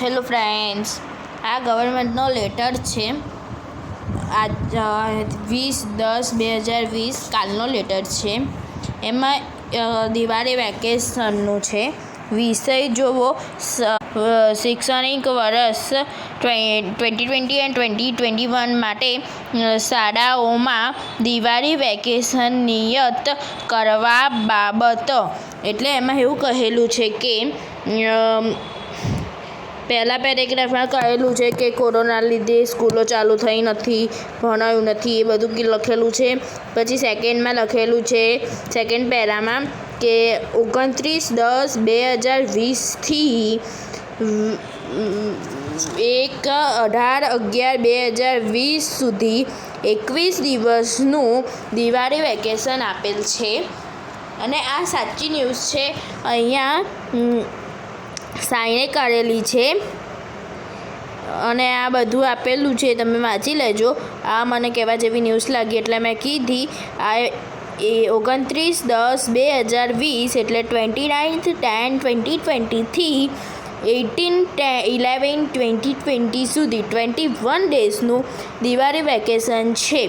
Hello friends, આ ગવર્મેન્ટનો letter છે. આ 20/10/2020 કાલનો લેટર છે. એમાં દિવાળી વેકેશનનું છે. વિષય જોવો, શૈક્ષણિક વર્ષ 2020 અને 2021 માટે શાળાઓમાં દિવાળી વેકેશન નિયત કરવા બાબત. એટલે એમાં એવું કહેલું છે કે પહેલા પેરેગ્રાફમાં કહેલું છે કે કોરોના લીધે સ્કૂલો ચાલુ થઈ નથી, ભણાયું નથી, એ બધું લખેલું છે. પછી સેકન્ડમાં લખેલું છે, સેકન્ડ પેરામાં કે 29/10/20થી 18/11/2020 સુધી 21 દિવસનું દિવાળી વેકેશન આપેલ છે. અને આ સાચી ન્યૂઝ છે. અહીંયા સાઈને કરેલી છે અને આ બધું આપેલું છે, તમે વાંચી લેજો. આ મને કહેવા જેવી ન્યૂઝ લાગી એટલે મેં કીધી. આ 29/10/2020 એટલે 29/10/2020 થી 18/11/2020 સુધી 21 ડેઝનું દિવાળી વેકેશન છે.